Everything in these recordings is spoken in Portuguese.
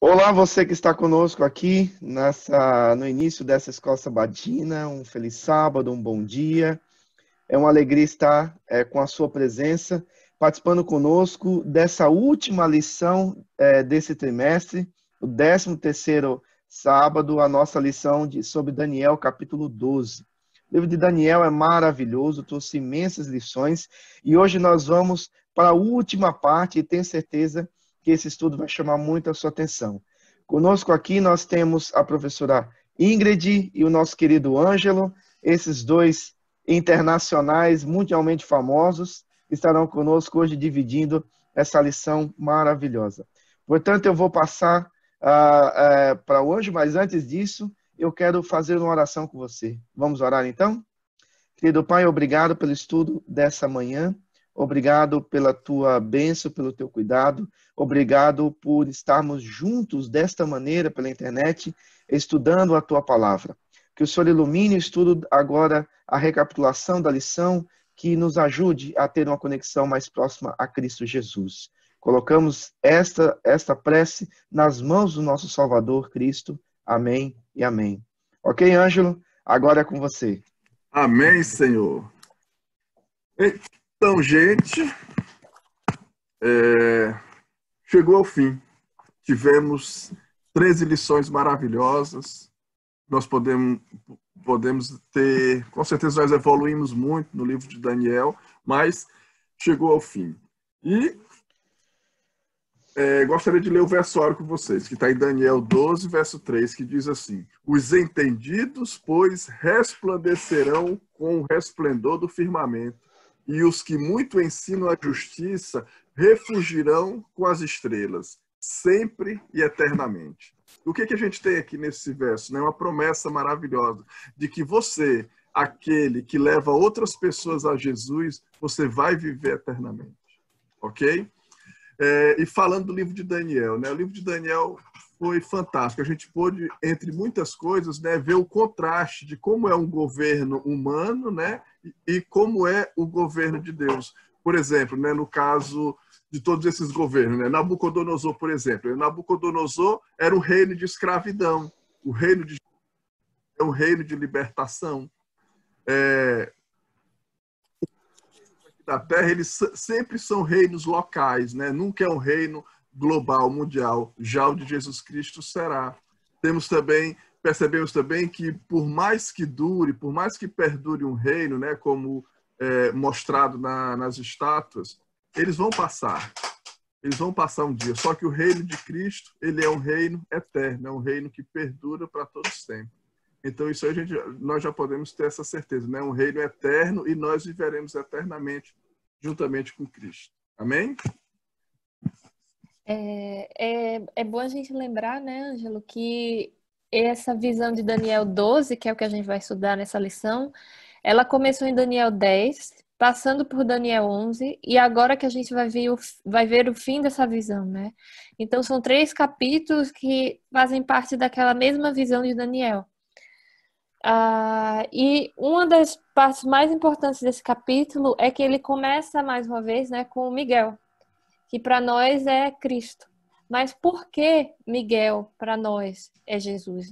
Olá, você que está conosco aqui no início dessa escola sabatina. Um feliz sábado, um bom dia. É uma alegria estar com a sua presença, participando conosco dessa última lição desse trimestre, o 13º sábado, a nossa lição sobre Daniel, capítulo 12. O livro de Daniel é maravilhoso, trouxe imensas lições, e hoje nós vamos para a última parte, e tenho certeza que esse estudo vai chamar muito a sua atenção. Conosco aqui nós temos a professora Ingrid e o nosso querido Ângelo, esses dois internacionais mundialmente famosos, estarão conosco hoje dividindo essa lição maravilhosa. Portanto, eu vou passar para o Ângelo, mas antes disso, eu quero fazer uma oração com você. Vamos orar então? Querido Pai, obrigado pelo estudo dessa manhã. Obrigado pela tua bênção, pelo teu cuidado. Obrigado por estarmos juntos desta maneira pela internet, estudando a tua palavra. Que o Senhor ilumine o estudo agora, a recapitulação da lição, que nos ajude a ter uma conexão mais próxima a Cristo Jesus. Colocamos esta prece nas mãos do nosso Salvador Cristo. Amém e amém. Ok, Ângelo? Agora é com você. Amém, Senhor. Então, gente, chegou ao fim. Tivemos 13 lições maravilhosas. Nós podemos ter, com certeza nós evoluímos muito no livro de Daniel, mas chegou ao fim. E gostaria de ler o versório com vocês, que está em Daniel 12, verso 3, que diz assim: os entendidos, pois, resplandecerão com o resplendor do firmamento, e os que muito ensinam a justiça refugirão com as estrelas, sempre e eternamente. O que a gente tem aqui nesse verso? Uma promessa maravilhosa de que você, aquele que leva outras pessoas a Jesus, você vai viver eternamente. Ok? E falando do livro de Daniel, o livro de Daniel foi fantástico. A gente pôde, entre muitas coisas, ver o contraste de como é um governo humano, e como é o governo de Deus. Por exemplo, no caso de todos esses governos, Nabucodonosor, por exemplo. Nabucodonosor era um reino de escravidão. O reino de é um reino de libertação. Da Terra, eles sempre são reinos locais, Nunca é um reino global, mundial. Já o de Jesus Cristo será. Percebemos também que por mais que dure, por mais que perdure um reino, como mostrado nas estátuas, eles vão passar. Eles vão passar um dia. Só que o reino de Cristo, ele é um reino eterno, é um reino que perdura para todos sempre. Então, isso aí nós já podemos ter essa certeza, Um reino eterno, e nós viveremos eternamente juntamente com Cristo. Amém? É bom a gente lembrar, Ângelo, que essa visão de Daniel 12, que é o que a gente vai estudar nessa lição, ela começou em Daniel 10, passando por Daniel 11, e agora que a gente vai ver o fim dessa visão, Então, são 3 capítulos que fazem parte daquela mesma visão de Daniel. E uma das partes mais importantes desse capítulo é que ele começa mais uma vez, com Miguel, que para nós é Cristo. Mas por que Miguel para nós é Jesus,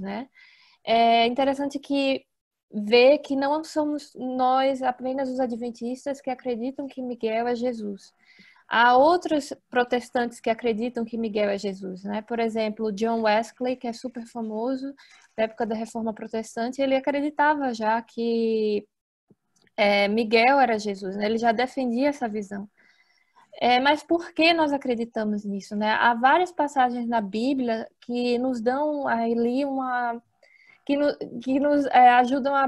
É interessante que ver que não somos nós apenas os adventistas que acreditam que Miguel é Jesus. Há outros protestantes que acreditam que Miguel é Jesus, Por exemplo, John Wesley, que é super famoso, da época da Reforma Protestante, ele acreditava já que Miguel era Jesus, Ele já defendia essa visão. Mas por que nós acreditamos nisso, Há várias passagens na Bíblia que nos dão ali que nos ajudam a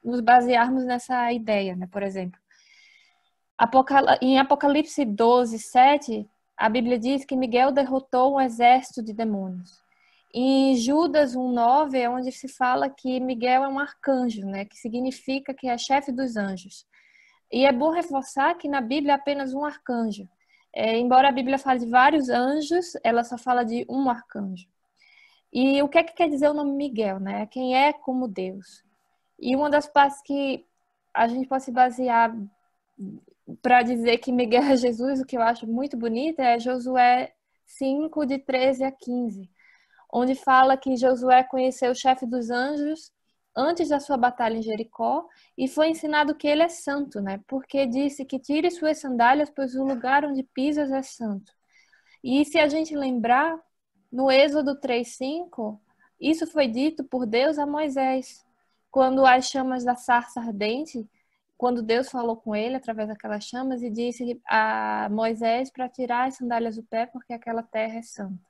nos basearmos nessa ideia, Por exemplo, em Apocalipse 12, 7, a Bíblia diz que Miguel derrotou um exército de demônios. Em Judas 1:9 é onde se fala que Miguel é um arcanjo, que significa que é chefe dos anjos. E é bom reforçar que na Bíblia é apenas um arcanjo. Embora a Bíblia fale de vários anjos, ela só fala de um arcanjo. E o que quer dizer o nome Miguel, Quem é como Deus. E uma das partes que a gente pode se basear para dizer que Miguel é Jesus, o que eu acho muito bonito, é Josué 5, de 13 a 15, onde fala que Josué conheceu o chefe dos anjos antes da sua batalha em Jericó e foi ensinado que ele é santo, né? Porque disse que tire suas sandálias, pois o lugar onde pisas é santo. E se a gente lembrar, no Êxodo 3:5, isso foi dito por Deus a Moisés, quando as chamas da sarça ardente, quando Deus falou com ele através daquelas chamas e disse a Moisés para tirar as sandálias do pé, porque aquela terra é santa.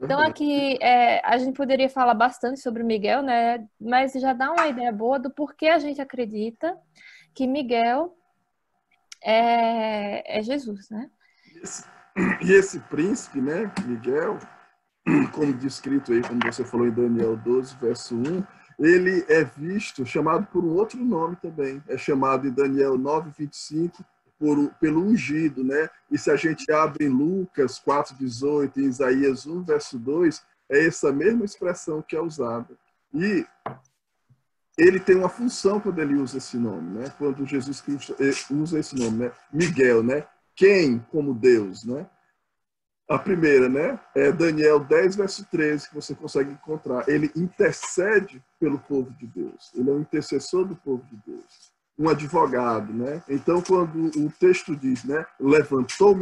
Então aqui a gente poderia falar bastante sobre Miguel, né? Mas já dá uma ideia boa do porquê a gente acredita que Miguel é Jesus, né? E esse príncipe, né, Miguel, como descrito aí, como você falou em Daniel 12, verso 1, ele é visto, chamado por um outro nome também. É chamado em Daniel 9:25 pelo ungido, né? E se a gente abre em Lucas 4:18, em Isaías 1, verso 2, é essa mesma expressão que é usada. E ele tem uma função quando ele usa esse nome, né? Quando Jesus Cristo usa esse nome, né? Miguel, né? Quem como Deus, né? A primeira, né? É Daniel 10, verso 13, que você consegue encontrar. Ele intercede pelo povo de Deus. Ele é um intercessor do povo de Deus. Um advogado, né? Então, quando o texto diz, né? Levantou-se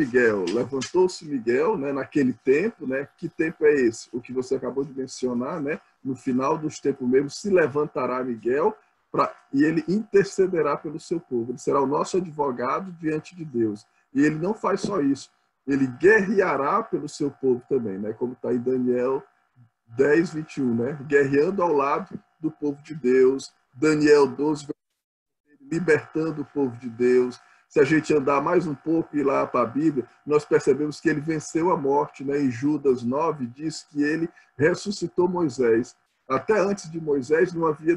Miguel, né? Naquele tempo, né? Que tempo é esse? O que você acabou de mencionar, né? No final dos tempos mesmo, se levantará Miguel e ele intercederá pelo seu povo. Ele será o nosso advogado diante de Deus. E ele não faz só isso. Ele guerreará pelo seu povo também, né? Como está em Daniel 10:21, né? Guerreando ao lado do povo de Deus. Daniel 12, libertando o povo de Deus. Se a gente andar mais um pouco e ir lá para a Bíblia, nós percebemos que ele venceu a morte, né? Em Judas 9 diz que ele ressuscitou Moisés. Até antes de Moisés não havia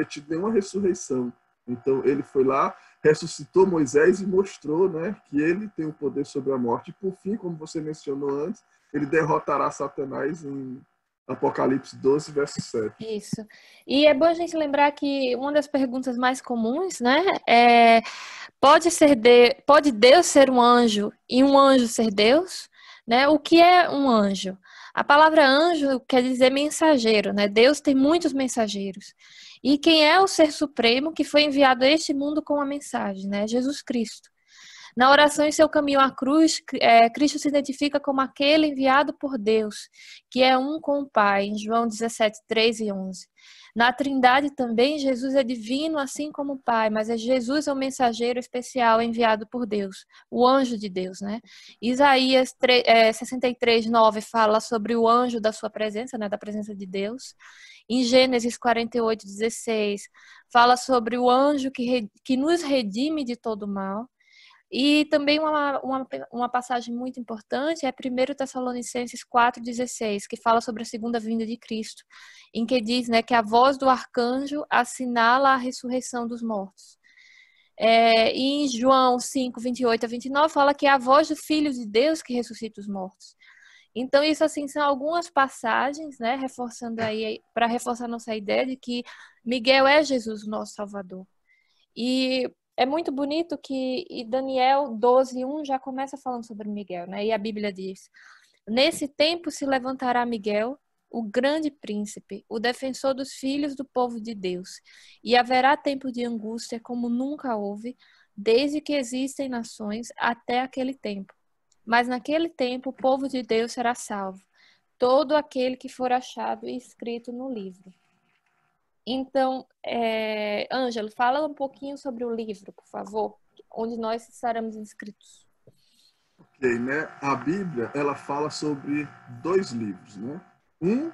tido nenhuma ressurreição. Então ele foi lá, ressuscitou Moisés e mostrou, né, que ele tem o poder sobre a morte. E por fim, como você mencionou antes, ele derrotará Satanás em Apocalipse 12, verso 7. Isso. E é bom a gente lembrar que uma das perguntas mais comuns, né, pode Deus ser um anjo e um anjo ser Deus? Né? O que é um anjo? A palavra anjo quer dizer mensageiro, né? Deus tem muitos mensageiros. E quem é o ser supremo que foi enviado a este mundo com a mensagem, né? Jesus Cristo. Na oração em seu caminho à cruz, Cristo se identifica como aquele enviado por Deus, que é um com o Pai, em João 17, 3 e 11. Na Trindade também, Jesus é divino, assim como o Pai, mas Jesus é o mensageiro especial enviado por Deus, o anjo de Deus, né? Isaías 63, 9 fala sobre o anjo da sua presença, né? Da presença de Deus. Em Gênesis 48, 16, fala sobre o anjo que nos redime de todo mal. E também uma passagem muito importante é 1 Tessalonicenses 4,16, que fala sobre a segunda vinda de Cristo, em que diz, né, que a voz do arcanjo assinala a ressurreição dos mortos. E em João 5, 28 a 29, fala que é a voz do Filho de Deus que ressuscita os mortos. Então, isso assim são algumas passagens, né, reforçando aí, para reforçar nossa ideia de que Miguel é Jesus, o nosso Salvador. E é muito bonito que Daniel 12:1 já começa falando sobre Miguel, né? E a Bíblia diz: nesse tempo se levantará Miguel, o grande príncipe, o defensor dos filhos do povo de Deus, e haverá tempo de angústia como nunca houve, desde que existem nações até aquele tempo. Mas naquele tempo o povo de Deus será salvo, todo aquele que for achado e escrito no livro. Então, Ângelo, fala um pouquinho sobre o livro, por favor, onde nós estaremos inscritos. Ok, né? A Bíblia, ela fala sobre 2 livros, né? Um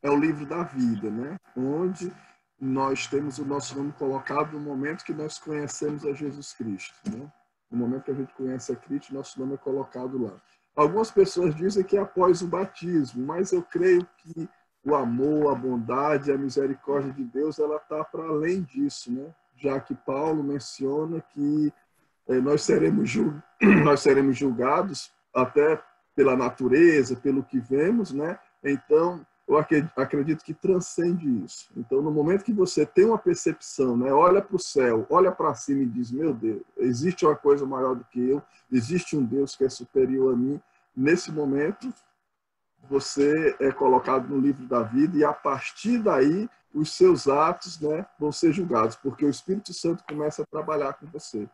é o livro da vida, né? Onde nós temos o nosso nome colocado no momento que nós conhecemos a Jesus Cristo, né? No momento que a gente conhece a Cristo, nosso nome é colocado lá. Algumas pessoas dizem que é após o batismo, mas eu creio que o amor, a bondade, a misericórdia de Deus, ela está para além disso, né? Já que Paulo menciona que nós seremos julgados até pela natureza, pelo que vemos, né? Então, eu acredito que transcende isso. Então, no momento que você tem uma percepção, né, olha para o céu, olha para cima e diz, meu Deus, existe uma coisa maior do que eu, existe um Deus que é superior a mim, nesse momento, você é colocado no livro da vida e, a partir daí, os seus atos, né, vão ser julgados, porque o Espírito Santo começa a trabalhar com você.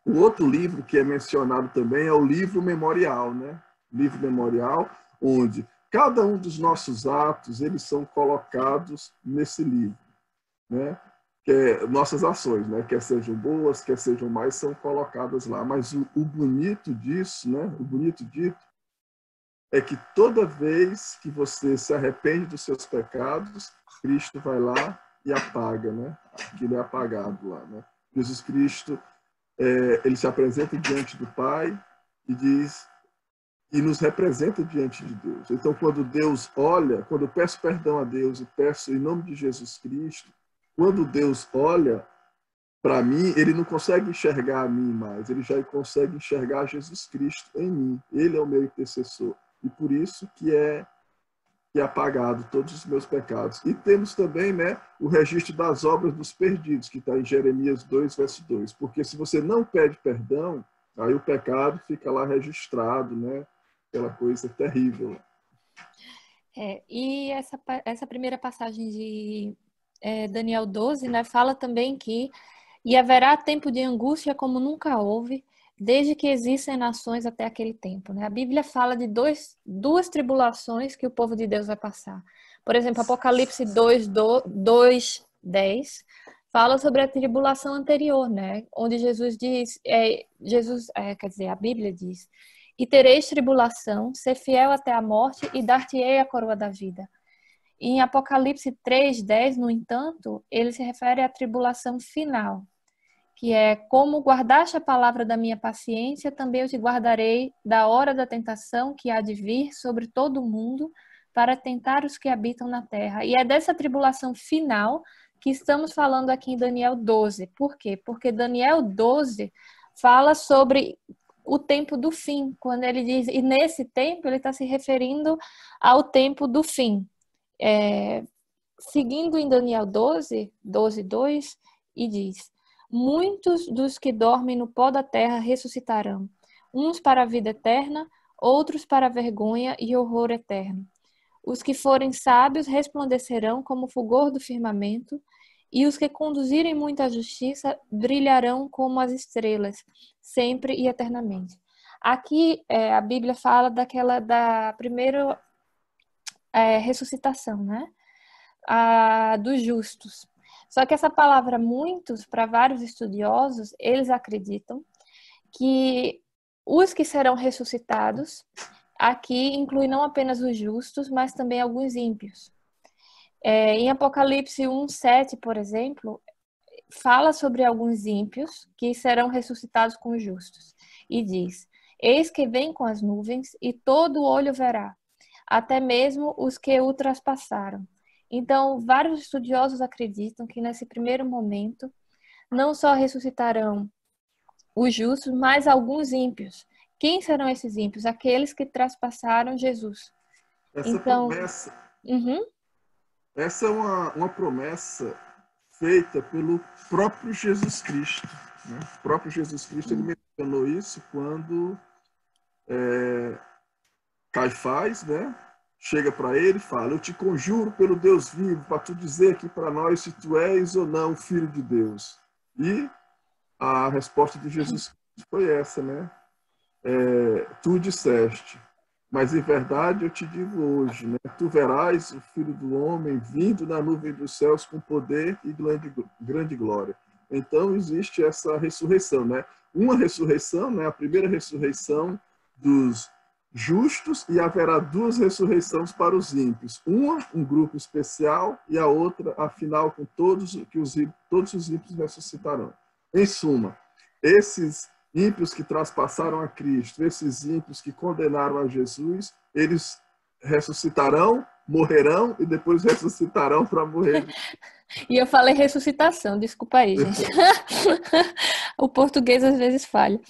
O outro livro que é mencionado também é o livro memorial, né? Livro memorial, onde cada um dos nossos atos, eles são colocados nesse livro, né? Nossas ações, né? Quer sejam boas, quer sejam mais, são colocadas lá. Mas o bonito disso, né? O bonito dito é que toda vez que você se arrepende dos seus pecados, Cristo vai lá e apaga, né? Aquilo é apagado lá, né? Jesus Cristo, ele se apresenta diante do Pai e diz, e nos representa diante de Deus. Então, quando Deus olha, quando eu peço perdão a Deus e peço em nome de Jesus Cristo, quando Deus olha para mim, ele não consegue enxergar a mim mais, ele já consegue enxergar Jesus Cristo em mim. Ele é o meu intercessor. E por isso que é apagado todos os meus pecados. E temos também, né, o registro das obras dos perdidos, que está em Jeremias 2, verso 2. Porque se você não pede perdão, aí o pecado fica lá registrado, né? Aquela coisa terrível. E essa primeira passagem de Daniel 12, né, fala também que e haverá tempo de angústia como nunca houve, desde que existem nações até aquele tempo, né? A Bíblia fala de duas tribulações que o povo de Deus vai passar. Por exemplo, Apocalipse 2:10 fala sobre a tribulação anterior, né? Onde Jesus diz, a Bíblia diz, e tereis tribulação, ser fiel até a morte e dar-te-ei a coroa da vida. E em Apocalipse 3:10, no entanto, ele se refere à tribulação final, que é como guardaste a palavra da minha paciência, também eu te guardarei da hora da tentação que há de vir sobre todo o mundo para tentar os que habitam na terra. E é dessa tribulação final que estamos falando aqui em Daniel 12. Por quê? Porque Daniel 12 fala sobre o tempo do fim, quando ele diz, e nesse tempo ele está se referindo ao tempo do fim. Seguindo em Daniel 12:2, e diz, muitos dos que dormem no pó da terra ressuscitarão, uns para a vida eterna, outros para a vergonha e horror eterno. Os que forem sábios resplandecerão como o fulgor do firmamento, e os que conduzirem muita justiça brilharão como as estrelas, sempre e eternamente. Aqui a Bíblia fala da primeira ressuscitação, né? Dos justos. Só que essa palavra muitos, para vários estudiosos, eles acreditam que os que serão ressuscitados aqui inclui não apenas os justos, mas também alguns ímpios. Em Apocalipse 1:7, por exemplo, fala sobre alguns ímpios que serão ressuscitados com os justos. E diz, eis que vem com as nuvens e todo olho verá, até mesmo os que o traspassaram. Então, vários estudiosos acreditam que nesse primeiro momento não só ressuscitarão os justos, mas alguns ímpios. Quem serão esses ímpios? Aqueles que traspassaram Jesus. Promessa, essa é uma promessa feita pelo próprio Jesus Cristo, né? O próprio Jesus Cristo ele mencionou isso quando Caifás, né, chega para ele e fala, eu te conjuro pelo Deus vivo, para tu dizer aqui para nós se tu és ou não filho de Deus. E a resposta de Jesus foi essa, né? Tu disseste, mas em verdade eu te digo hoje, né? Tu verás o Filho do Homem vindo na nuvem dos céus com poder e grande glória. Então existe essa ressurreição, né? Uma ressurreição, né? A primeira ressurreição dos justos, e haverá duas ressurreições para os ímpios. Uma, um grupo especial, e a outra, a final, com todos os ímpios ressuscitarão. Em suma, esses ímpios que traspassaram a Cristo, esses ímpios que condenaram a Jesus, eles ressuscitarão, morrerão e depois ressuscitarão para morrer. E eu falei ressuscitação, desculpa aí, gente. O português às vezes falha.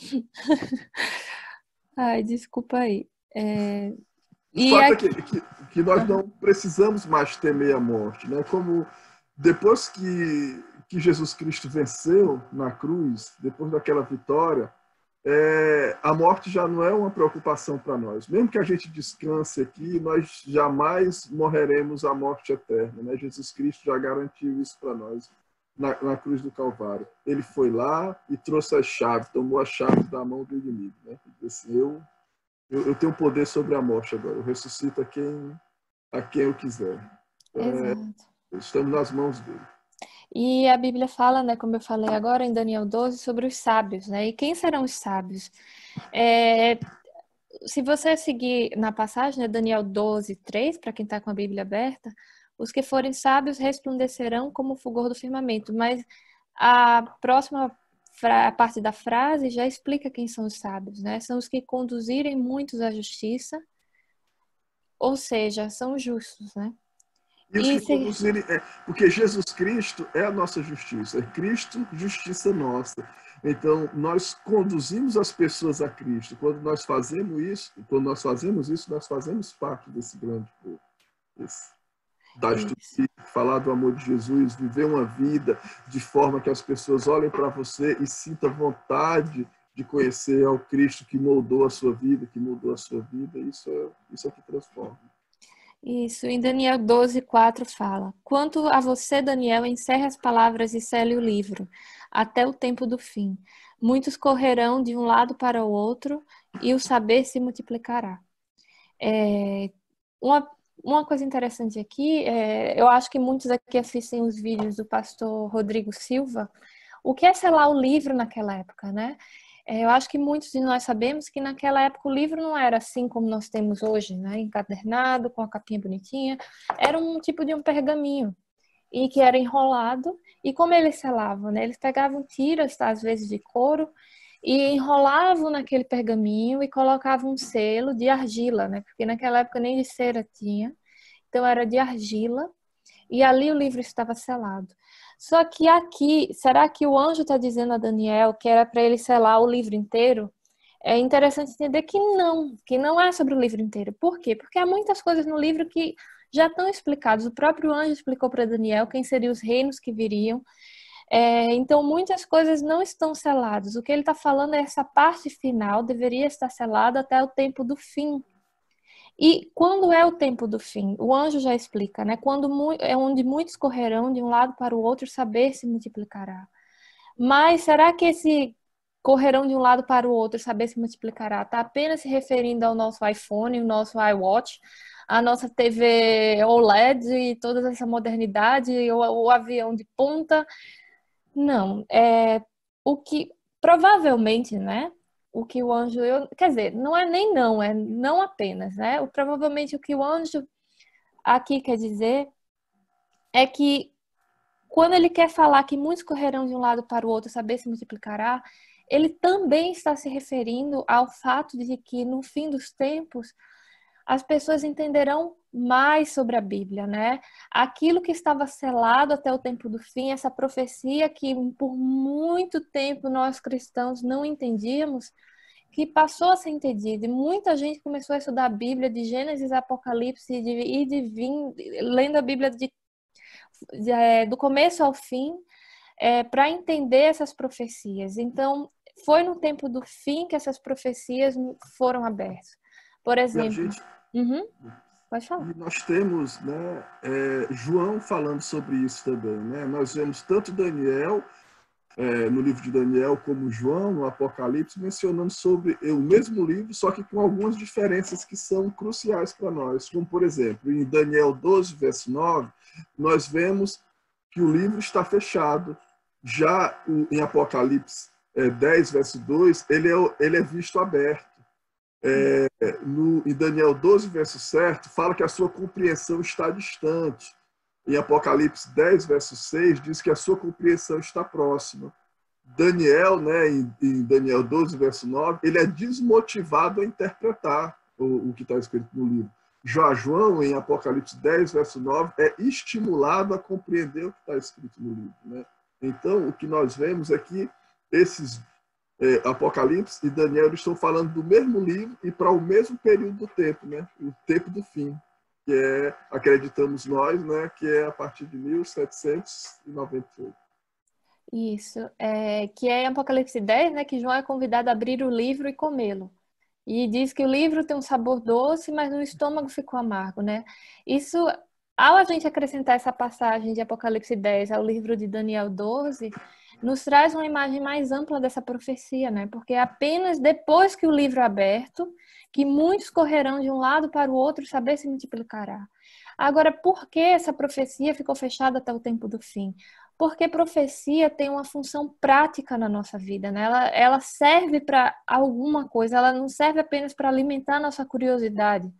Ai, desculpa aí. O fato é que nós não precisamos mais temer a morte, né? Como depois que Jesus Cristo venceu na cruz, depois daquela vitória, a morte já não é uma preocupação para nós. Mesmo que a gente descanse aqui, nós jamais morreremos a morte eterna, né? Jesus Cristo já garantiu isso para nós na cruz do Calvário. Ele foi lá e trouxe as chaves, tomou as chaves da mão do inimigo, né? Ele disse assim, eu tenho poder sobre a morte agora, eu ressuscito a quem eu quiser. Exato. Estamos nas mãos dele. E a Bíblia fala, né, como eu falei agora em Daniel 12, sobre os sábios, né? E quem serão os sábios? Se você seguir na passagem, né, Daniel 12, 3, para quem está com a Bíblia aberta, os que forem sábios resplandecerão como o fulgor do firmamento. Mas a próxima parte da frase já explica quem são os sábios, né? São os que conduzirem muitos à justiça, ou seja, são justos, né? E os que conduzirem, porque Jesus Cristo é a nossa justiça, é Cristo, justiça nossa. Então, nós conduzimos as pessoas a Cristo. Quando nós fazemos isso, nós fazemos parte desse grande povo. Falar do amor de Jesus, viver uma vida de forma que as pessoas olhem para você e sintam vontade de conhecer ao Cristo que moldou a sua vida, isso é o que transforma. Isso, em Daniel 12, 4 fala: quanto a você, Daniel, encerre as palavras e cele o livro, até o tempo do fim. Muitos correrão de um lado para o outro, e o saber se multiplicará. Uma coisa interessante aqui, eu acho que muitos aqui assistem os vídeos do pastor Rodrigo Silva. O que é selar o livro naquela época, né? Eu acho que muitos de nós sabemos que naquela época o livro não era assim como nós temos hoje, né? Encadernado, com a capinha bonitinha. Era um tipo de um pergaminho e que era enrolado. E como eles selavam, né? Eles pegavam tiras, às vezes de couro, e enrolavam naquele pergaminho e colocavam um selo de argila, né? Porque naquela época nem de cera tinha. Então era de argila e ali o livro estava selado. Só que aqui, será que o anjo está dizendo a Daniel que era para ele selar o livro inteiro? É interessante entender que não é sobre o livro inteiro. Por quê? Porque há muitas coisas no livro que já estão explicadas. O próprio anjo explicou para Daniel quem seriam os reinos que viriam. Então, muitas coisas não estão seladas. O que ele está falando é essa parte final deveria estar selada até o tempo do fim. E quando é o tempo do fim? O anjo já explica, né? Onde muitos correrão de um lado para o outro, saber se multiplicará. Mas será que esse correrão de um lado para o outro, saber se multiplicará, está apenas se referindo ao nosso iPhone, o nosso iWatch, a nossa TV OLED e toda essa modernidade, o avião de ponta? Não. O que provavelmente, né? O que o anjo, quer dizer, não é nem não, é não apenas, né? Provavelmente o que o anjo aqui quer dizer é que quando ele quer falar que muitos correrão de um lado para o outro, saber se multiplicará, ele também está se referindo ao fato de que no fim dos tempos as pessoas entenderão mais sobre a Bíblia, né? Aquilo que estava selado até o tempo do fim, essa profecia que por muito tempo nós cristãos não entendíamos, que passou a ser entendida. E muita gente começou a estudar a Bíblia de Gênesis a Apocalipse lendo a Bíblia do começo ao fim, para entender essas profecias. Então, foi no tempo do fim que essas profecias foram abertas. Por exemplo... Pode falar. E nós temos, né, João falando sobre isso também. Né? Nós vemos tanto Daniel, no livro de Daniel, como João, no Apocalipse, mencionando sobre o mesmo livro, só que com algumas diferenças que são cruciais para nós. Como, por exemplo, em Daniel 12, verso 9, nós vemos que o livro está fechado. Já em Apocalipse 10, verso 2, ele é visto aberto. Em Daniel 12, verso 7, fala que a sua compreensão está distante. Em Apocalipse 10, verso 6, diz que a sua compreensão está próxima. Daniel, né, em Daniel 12, verso 9, ele é desmotivado a interpretar o que está escrito no livro. Já João, em Apocalipse 10, verso 9, é estimulado a compreender o que está escrito no livro. Né? Então, o que nós vemos é que esses Apocalipse e Daniel estão falando do mesmo livro e para o mesmo período do tempo, né? O tempo do fim. que é, acreditamos nós, né, que é a partir de 1798. Isso, que é em Apocalipse 10, né, que João é convidado a abrir o livro e comê-lo. E diz que o livro tem um sabor doce, mas no estômago ficou amargo, né? Isso, ao a gente acrescentar essa passagem de Apocalipse 10 ao livro de Daniel 12, nos traz uma imagem mais ampla dessa profecia, né? Porque é apenas depois que o livro é aberto, que muitos correrão de um lado para o outro, e saber se multiplicará. Agora, por que essa profecia ficou fechada até o tempo do fim? Porque profecia tem uma função prática na nossa vida, né? Ela serve para alguma coisa, ela não serve apenas para alimentar nossa curiosidade.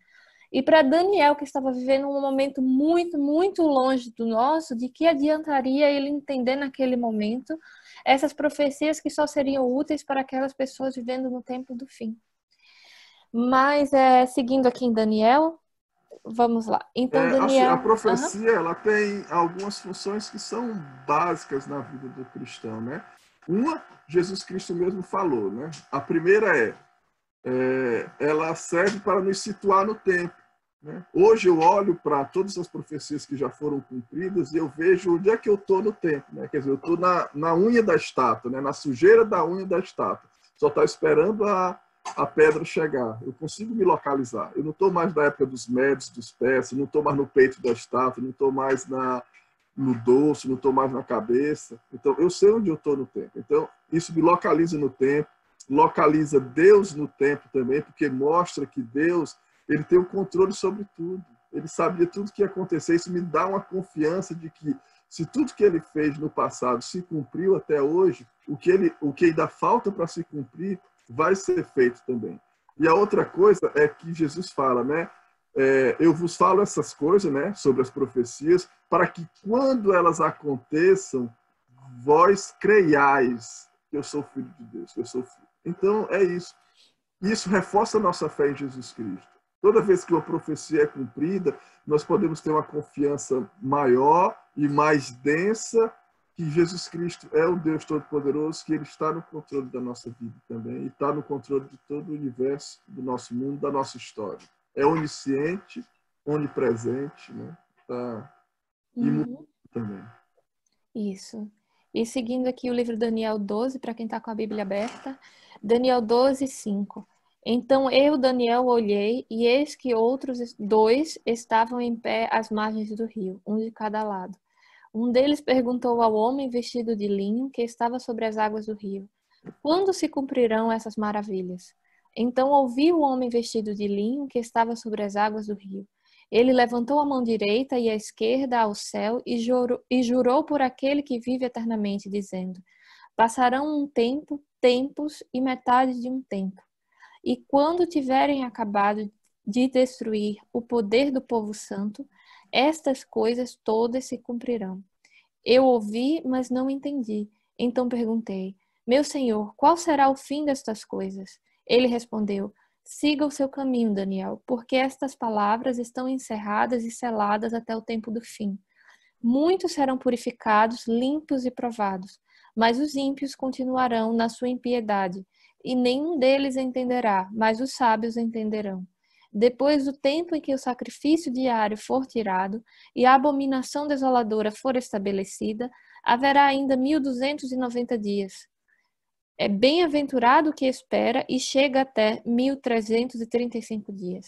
E para Daniel, que estava vivendo um momento muito, muito longe do nosso, de que adiantaria ele entender naquele momento essas profecias que só seriam úteis para aquelas pessoas vivendo no tempo do fim. Mas, seguindo aqui em Daniel, vamos lá. Então, Assim, a Daniel... profecia, ela tem algumas funções que são básicas na vida do cristão, né? Uma, Jesus Cristo mesmo falou, né? A primeira ela serve para nos situar no tempo, né? Hoje eu olho para todas as profecias que já foram cumpridas e eu vejo onde é que eu estou no tempo, né? Quer dizer, eu estou na unha da estátua, né? Na sujeira da unha da estátua. Só está esperando a pedra chegar. Eu consigo me localizar. Eu não estou mais na época dos médios, dos pés, não estou mais no peito da estátua, não estou mais no dorso, não estou mais na cabeça. Então, eu sei onde eu estou no tempo. Então, isso me localiza no tempo, localiza Deus no tempo também, porque mostra que Deus, ele tem o controle sobre tudo. Ele sabia tudo que ia acontecer. Isso me dá uma confiança de que se tudo que ele fez no passado se cumpriu até hoje, o que ainda falta para se cumprir vai ser feito também. E a outra coisa é que Jesus fala, né? Eu vos falo essas coisas, né, sobre as profecias, para que quando elas aconteçam, vós creiais que eu sou filho de Deus, que eu sou filho. Então, é isso. Isso reforça a nossa fé em Jesus Cristo. Toda vez que uma profecia é cumprida, nós podemos ter uma confiança maior e mais densa que Jesus Cristo é o Deus Todo-Poderoso, que Ele está no controle da nossa vida também, e está no controle de todo o universo, do nosso mundo, da nossa história. É onisciente, onipresente, né? Tá imutável também. Isso. E seguindo aqui o livro Daniel 12, para quem está com a Bíblia aberta, Daniel 12, 5. Então eu, Daniel, olhei, e eis que outros dois estavam em pé às margens do rio, um de cada lado. Um deles perguntou ao homem vestido de linho que estava sobre as águas do rio: quando se cumprirão essas maravilhas? Então ouvi o homem vestido de linho que estava sobre as águas do rio. Ele levantou a mão direita e a esquerda ao céu e jurou por aquele que vive eternamente, dizendo: passarão um tempo, tempos e metade de um tempo. E quando tiverem acabado de destruir o poder do povo santo, estas coisas todas se cumprirão. Eu ouvi, mas não entendi. Então perguntei: meu senhor, qual será o fim destas coisas? Ele respondeu: siga o seu caminho, Daniel, porque estas palavras estão encerradas e seladas até o tempo do fim. Muitos serão purificados, limpos e provados, mas os ímpios continuarão na sua impiedade, e nenhum deles entenderá, mas os sábios entenderão. Depois do tempo em que o sacrifício diário for tirado e a abominação desoladora for estabelecida, haverá ainda 1290 dias. É bem-aventurado o que espera e chega até 1335 dias.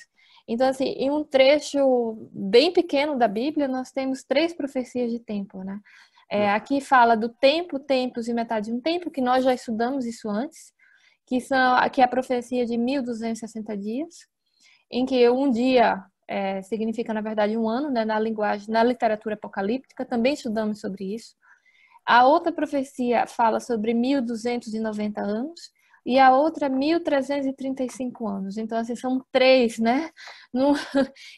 Então, assim, em um trecho bem pequeno da Bíblia, nós temos 3 profecias de tempo, né? Aqui fala do tempo, tempos e metade de um tempo, que nós já estudamos isso antes, que é a profecia de 1260 dias, em que um dia significa, na verdade, um ano, né, na literatura apocalíptica, também estudamos sobre isso. A outra profecia fala sobre 1290 anos e a outra 1335 anos. Então, assim, são 3, né?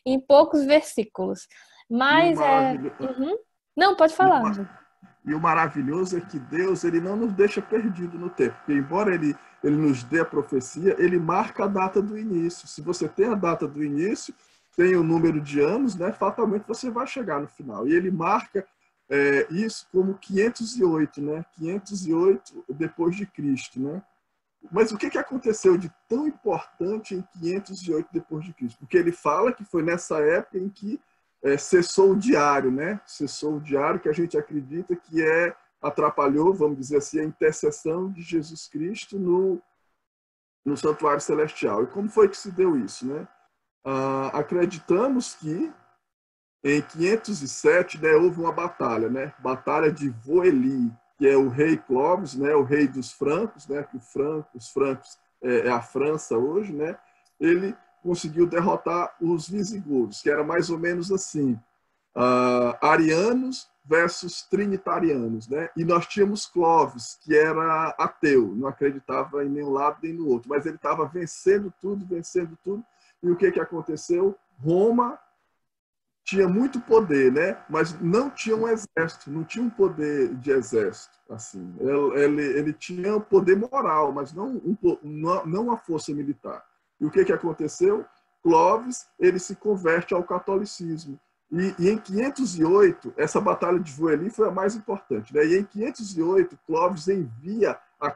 Em poucos versículos. Mas Não, pode falar. E o maravilhoso é que Deus, ele não nos deixa perdido no tempo. Porque embora ele nos dê a profecia, ele marca a data do início. Se você tem a data do início, tem o número de anos, né? Fatalmente você vai chegar no final. E ele marca isso como 508, né? 508 depois de Cristo, né? Mas o que aconteceu de tão importante em 508 depois de Cristo? Porque ele fala que foi nessa época em que cessou o diário, né? Cessou o diário, que a gente acredita que atrapalhou, vamos dizer assim, a intercessão de Jesus Cristo no santuário celestial. E como foi que se deu isso, né? Acreditamos que em 507, né, houve uma batalha, né? Batalha de Voeli, que é o rei Clovis, né, o rei dos francos, né, que os francos é a França hoje, né? Ele conseguiu derrotar os visigodos, que era mais ou menos assim, arianos versus trinitarianos, né? E nós tínhamos Clovis, que era ateu, não acreditava em nenhum lado nem no outro, mas ele estava vencendo tudo, e o que aconteceu? Roma tinha muito poder, né? Mas não tinha um exército, não tinha um poder de exército. Assim. Ele tinha poder moral, mas não a força militar. E o que aconteceu? Clovis, ele se converte ao catolicismo. E em 508, essa batalha de Voeli foi a mais importante, né? E em 508, Clovis envia a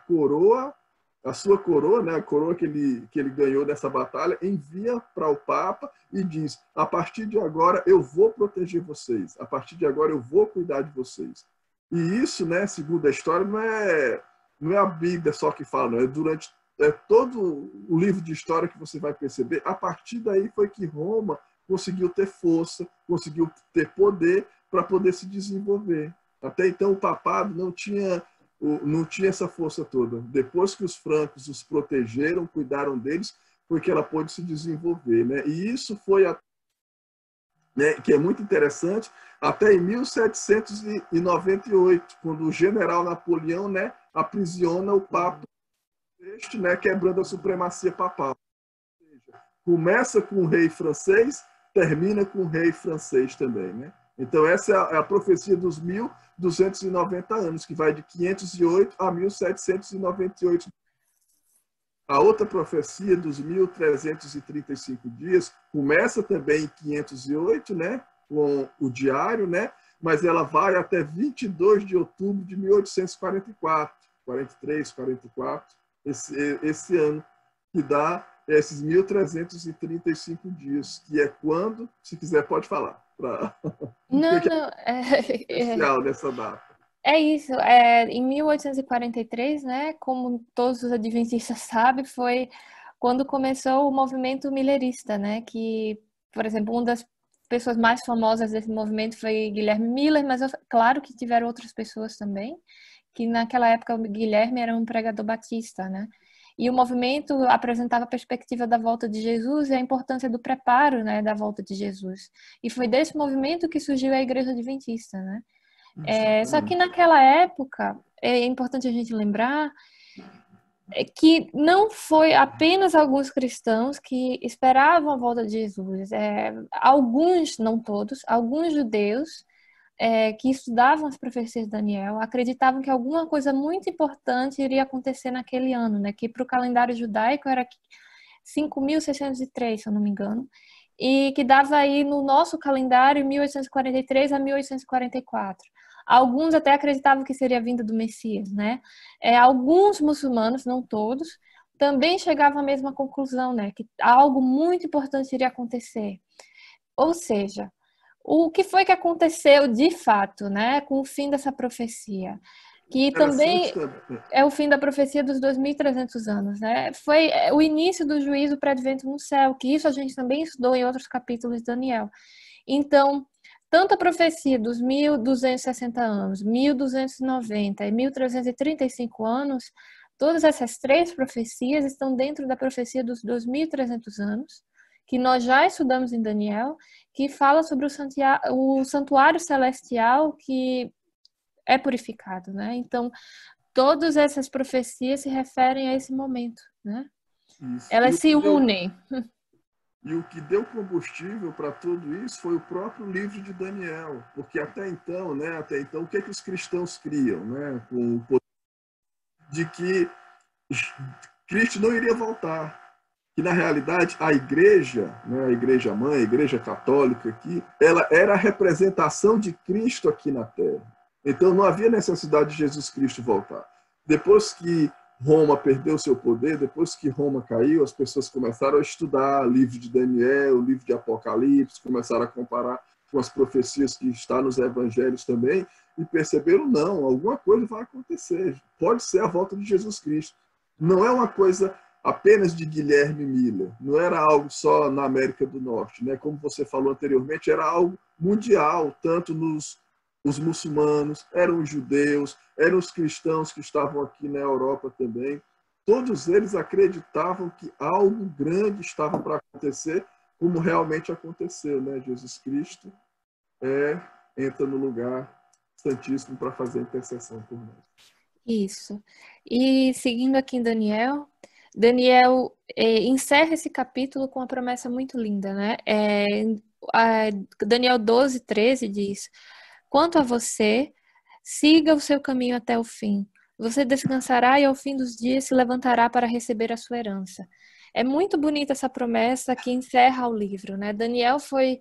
sua coroa, né, a coroa que ele ganhou nessa batalha, envia para o Papa e diz: a partir de agora eu vou proteger vocês, a partir de agora eu vou cuidar de vocês. E isso, né, segundo a história, não é a Bíblia só que fala, não, é todo o livro de história que você vai perceber. A partir daí foi que Roma conseguiu ter força, conseguiu ter poder para poder se desenvolver. Até então o papado não tinha essa força toda. Depois que os francos os protegeram, cuidaram deles, foi que ela pôde se desenvolver, né? E isso foi, né, que é muito interessante, até em 1798, quando o general Napoleão, né, aprisiona o Papa, né, quebrando a supremacia papal. Ou seja, começa com o rei francês, termina com o rei francês também, né? Então essa é a profecia dos 1290 anos, que vai de 508 a 1798. A outra profecia dos 1335 dias começa também em 508, né, com o diário, né, mas ela vai até 22 de outubro de 1844, 43, 44, esse ano, que dá esses 1335 dias, que é quando, se quiser pode falar. Não, especial nessa data. É isso. Em 1843, né, como todos os adventistas sabem, foi quando começou o movimento millerista, né, que, por exemplo, uma das pessoas mais famosas desse movimento foi Guilherme Miller, mas claro que tiveram outras pessoas também, que naquela época o Guilherme era um pregador batista, né? E o movimento apresentava a perspectiva da volta de Jesus e a importância do preparo, né, da volta de Jesus. E foi desse movimento que surgiu a Igreja Adventista, né? Só que naquela época, é importante a gente lembrar que não foi apenas alguns cristãos que esperavam a volta de Jesus. Alguns, não todos, alguns judeus que estudavam as profecias de Daniel acreditavam que alguma coisa muito importante iria acontecer naquele ano, né? Que para o calendário judaico era 5.603, se eu não me engano, e que dava aí no nosso calendário 1843 a 1844. Alguns até acreditavam que seria a vinda do Messias, né? Alguns muçulmanos, não todos, também chegavam à mesma conclusão, né? Que algo muito importante iria acontecer. Ou seja, o que foi que aconteceu de fato, né, com o fim dessa profecia? Que também é o fim da profecia dos 2.300 anos, né? Foi o início do juízo pré-advento no céu, que isso a gente também estudou em outros capítulos de Daniel. Então, tanto a profecia dos 1.260 anos, 1.290 e 1.335 anos, todas essas três profecias estão dentro da profecia dos 2.300 anos, que nós já estudamos em Daniel, que fala sobre o santuário celestial que é purificado, né? Então, todas essas profecias se referem a esse momento, né? Isso. Elas se unem. E o que deu combustível para tudo isso foi o próprio livro de Daniel, porque até então, o que os cristãos criam, né? Com o poder de que Cristo não iria voltar. Que na realidade a igreja, né, a igreja mãe, a igreja católica aqui, ela era a representação de Cristo aqui na Terra. Então não havia necessidade de Jesus Cristo voltar. Depois que Roma perdeu seu poder, depois que Roma caiu, as pessoas começaram a estudar o livro de Daniel, o livro de Apocalipse, começaram a comparar com as profecias que estão nos evangelhos também, e perceberam, não, alguma coisa vai acontecer. Pode ser a volta de Jesus Cristo. Não é uma coisa apenas de Guilherme Miller, não era algo só na América do Norte, né? Como você falou anteriormente, era algo mundial, tanto os muçulmanos, eram os judeus, eram os cristãos que estavam aqui na Europa também. Todos eles acreditavam que algo grande estava para acontecer, como realmente aconteceu, né? Jesus Cristo entra no lugar santíssimo para fazer intercessão por nós. Isso. E seguindo aqui em Daniel, encerra esse capítulo com uma promessa muito linda, né? Daniel 12:13 diz: quanto a você, siga o seu caminho até o fim. Você descansará e ao fim dos dias se levantará para receber a sua herança. É muito bonita essa promessa que encerra o livro, né? Daniel foi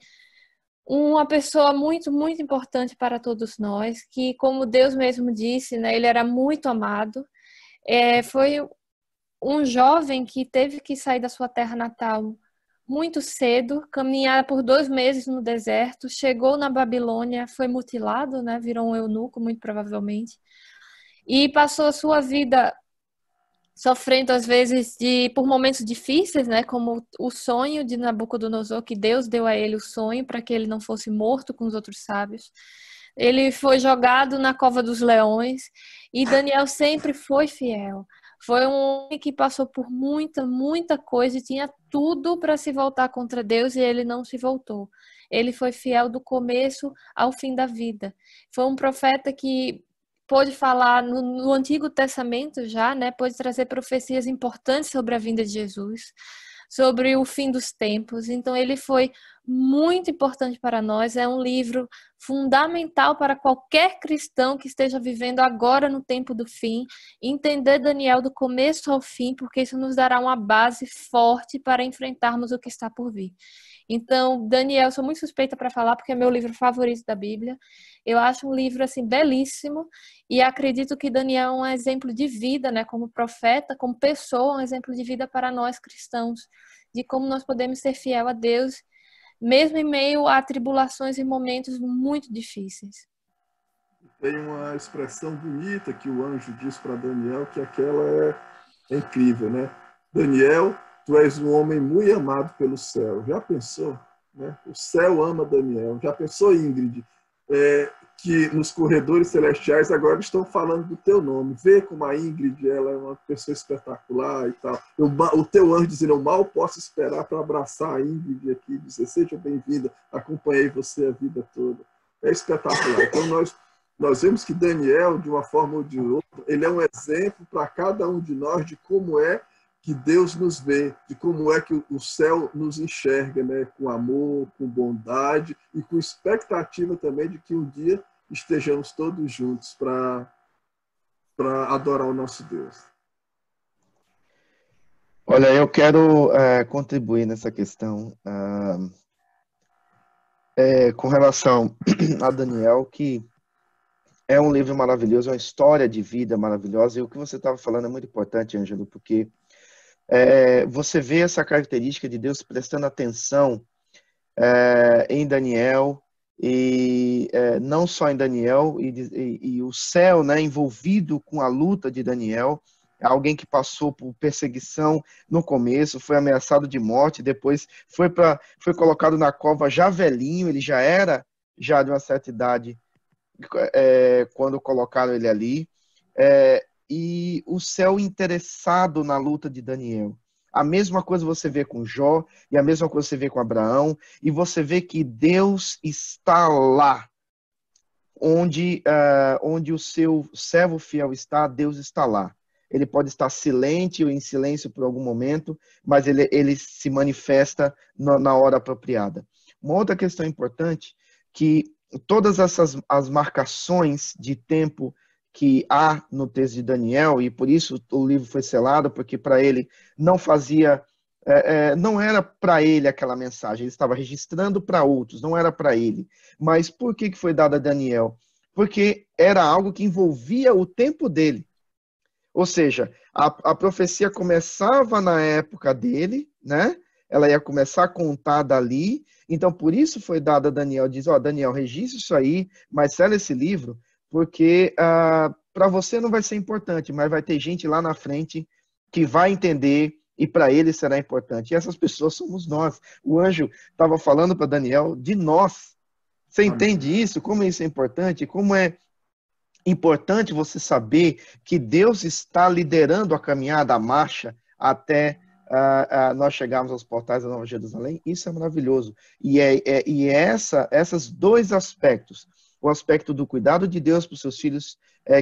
uma pessoa muito, muito importante para todos nós, que, como Deus mesmo disse, né, ele era muito amado. Foi um jovem que teve que sair da sua terra natal muito cedo, caminhar por 2 meses no deserto, chegou na Babilônia, foi mutilado, né, virou um eunuco, muito provavelmente, e passou a sua vida sofrendo às vezes por momentos difíceis, né, como o sonho de Nabucodonosor, que Deus deu a ele o sonho para que ele não fosse morto com os outros sábios. Ele foi jogado na cova dos leões e Daniel sempre foi fiel. Foi um homem que passou por muita, muita coisa e tinha tudo para se voltar contra Deus e ele não se voltou. Ele foi fiel do começo ao fim da vida. Foi um profeta que pôde falar no Antigo Testamento já, né? Pôde trazer profecias importantes sobre a vinda de Jesus, sobre o fim dos tempos. Então, ele foi muito importante para nós. É um livro fundamental para qualquer cristão que esteja vivendo agora no tempo do fim. Entender Daniel do começo ao fim, porque isso nos dará uma base forte para enfrentarmos o que está por vir. Então, Daniel, sou muito suspeita para falar, porque é meu livro favorito da Bíblia. Eu acho um livro, assim, belíssimo, e acredito que Daniel é um exemplo de vida, né? Como profeta, como pessoa, um exemplo de vida para nós cristãos, de como nós podemos ser fiel a Deus, mesmo em meio a tribulações e momentos muito difíceis. Tem uma expressão bonita que o anjo diz para Daniel, que aquela é incrível, né? Daniel, tu és um homem muito amado pelo céu. Já pensou? Né? O céu ama Daniel. Já pensou, Ingrid, que nos corredores celestiais agora estão falando do teu nome? Vê como a Ingrid, ela é uma pessoa espetacular e tal. O teu anjo dizendo, eu mal posso esperar para abraçar a Ingrid aqui e dizer, seja bem-vinda, acompanhei você a vida toda. É espetacular. Então nós vemos que Daniel, de uma forma ou de outra, ele é um exemplo para cada um de nós de como é que Deus nos vê, de como é que o céu nos enxerga, né? Com amor, com bondade e com expectativa também de que um dia estejamos todos juntos para adorar o nosso Deus. Olha, eu quero contribuir nessa questão com relação a Daniel, que é um livro maravilhoso, é uma história de vida maravilhosa, e o que você estava falando é muito importante, Ângelo, porque você vê essa característica de Deus prestando atenção em Daniel, e não só em Daniel, e o céu, né, envolvido com a luta de Daniel, alguém que passou por perseguição no começo, foi ameaçado de morte, depois foi colocado na cova já velhinho, ele já era de uma certa idade quando colocaram ele ali, e o céu interessado na luta de Daniel. A mesma coisa você vê com Jó, e a mesma coisa você vê com Abraão, e você vê que Deus está lá. Onde o seu servo fiel está, Deus está lá. Ele pode estar silente ou em silêncio por algum momento, mas ele se manifesta na hora apropriada. Uma outra questão importante, que todas as marcações de tempo que há no texto de Daniel, e por isso o livro foi selado, porque para ele não era para ele aquela mensagem, ele estava registrando para outros, não era para ele. Mas por que foi dado a Daniel? Porque era algo que envolvia o tempo dele. Ou seja, a profecia começava na época dele, né? Ela ia começar a contar dali. Então, por isso foi dada a Daniel, diz, ó, Daniel, registre isso aí, mas sela esse livro, porque para você não vai ser importante, mas vai ter gente lá na frente que vai entender e para ele será importante. E essas pessoas somos nós. O anjo estava falando para Daniel de nós. Você entende isso? Como isso é importante? Como é importante você saber que Deus está liderando a caminhada, a marcha, até nós chegarmos aos portais da Nova Jerusalém. Isso é maravilhoso. E esses dois aspectos, o aspecto do cuidado de Deus para os seus filhos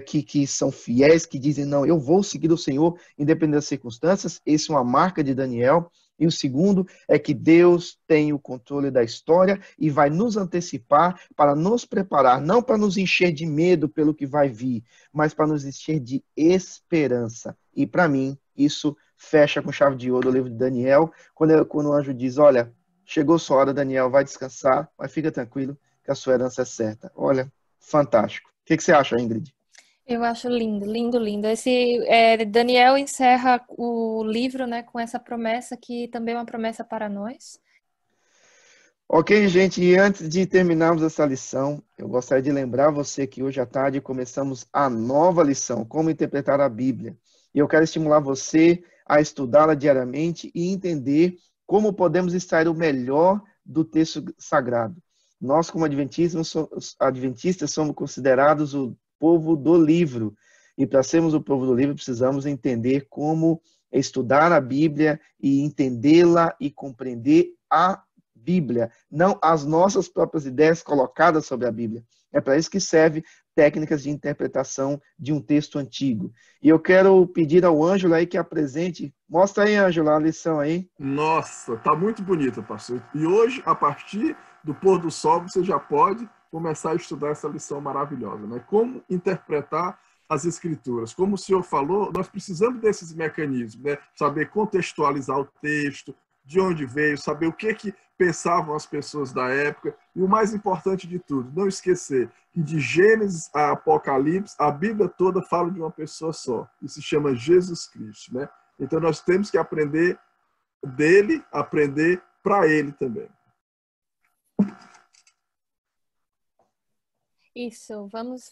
que são fiéis, que dizem, não, eu vou seguir o Senhor, independente das circunstâncias, isso é uma marca de Daniel. E o segundo é que Deus tem o controle da história e vai nos antecipar para nos preparar, não para nos encher de medo pelo que vai vir, mas para nos encher de esperança. E para mim, isso fecha com chave de ouro o livro de Daniel, quando o anjo diz, olha, chegou sua hora, Daniel, vai descansar, mas fica tranquilo que a sua herança é certa. Olha, fantástico. O que você acha, Ingrid? Eu acho lindo, lindo, lindo. Daniel encerra o livro, né, com essa promessa que também é uma promessa para nós. Ok, gente, e antes de terminarmos essa lição, eu gostaria de lembrar você que hoje à tarde começamos a nova lição, como interpretar a Bíblia. E eu quero estimular você a estudá-la diariamente e entender como podemos extrair o melhor do texto sagrado. Nós, como adventistas, somos considerados o povo do livro. E para sermos o povo do livro, precisamos entender como estudar a Bíblia e entendê-la e compreender a Bíblia, não as nossas próprias ideias colocadas sobre a Bíblia. É para isso que serve técnicas de interpretação de um texto antigo. E eu quero pedir ao Ângelo aí que apresente. Mostra aí, Ângelo, a lição aí. Nossa, tá muito bonita, pastor. E hoje, a partir do pôr do sol, você já pode começar a estudar essa lição maravilhosa, né? Como interpretar as escrituras. Como o senhor falou, nós precisamos desses mecanismos, né? Saber contextualizar o texto, de onde veio, saber o que pensavam as pessoas da época. E o mais importante de tudo, não esquecer que de Gênesis a Apocalipse, a Bíblia toda fala de uma pessoa só, e se chama Jesus Cristo, né? Então nós temos que aprender dele, aprender para ele também. Isso, vamos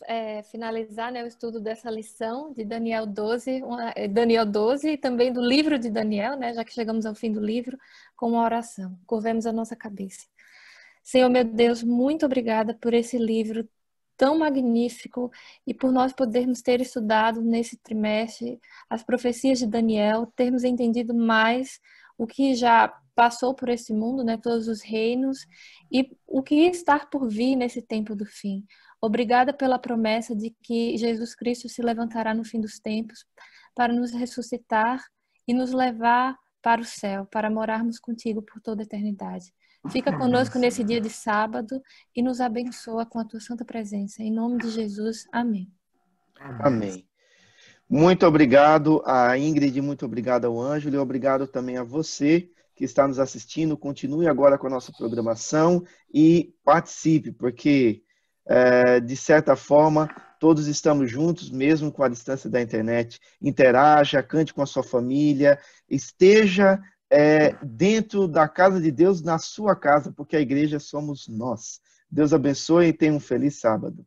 finalizar, né, o estudo dessa lição de Daniel 12, Daniel 12 e também do livro de Daniel, né, já que chegamos ao fim do livro, com uma oração. Curvemos a nossa cabeça. Senhor, meu Deus, muito obrigada por esse livro tão magnífico e por nós podermos ter estudado nesse trimestre as profecias de Daniel, termos entendido mais o que já passou por esse mundo, né, todos os reinos, e o que está por vir nesse tempo do fim. Obrigada pela promessa de que Jesus Cristo se levantará no fim dos tempos para nos ressuscitar e nos levar para o céu, para morarmos contigo por toda a eternidade. Fica conosco nesse dia de sábado e nos abençoa com a tua santa presença. Em nome de Jesus, amém. Amém. Muito obrigado a Ingrid, muito obrigado ao Ângelo e obrigado também a você que está nos assistindo. Continue agora com a nossa programação e participe, porque, de certa forma, todos estamos juntos, mesmo com a distância da internet. Interaja, cante com a sua família, esteja dentro da casa de Deus, na sua casa, porque a igreja somos nós. Deus abençoe e tenha um feliz sábado.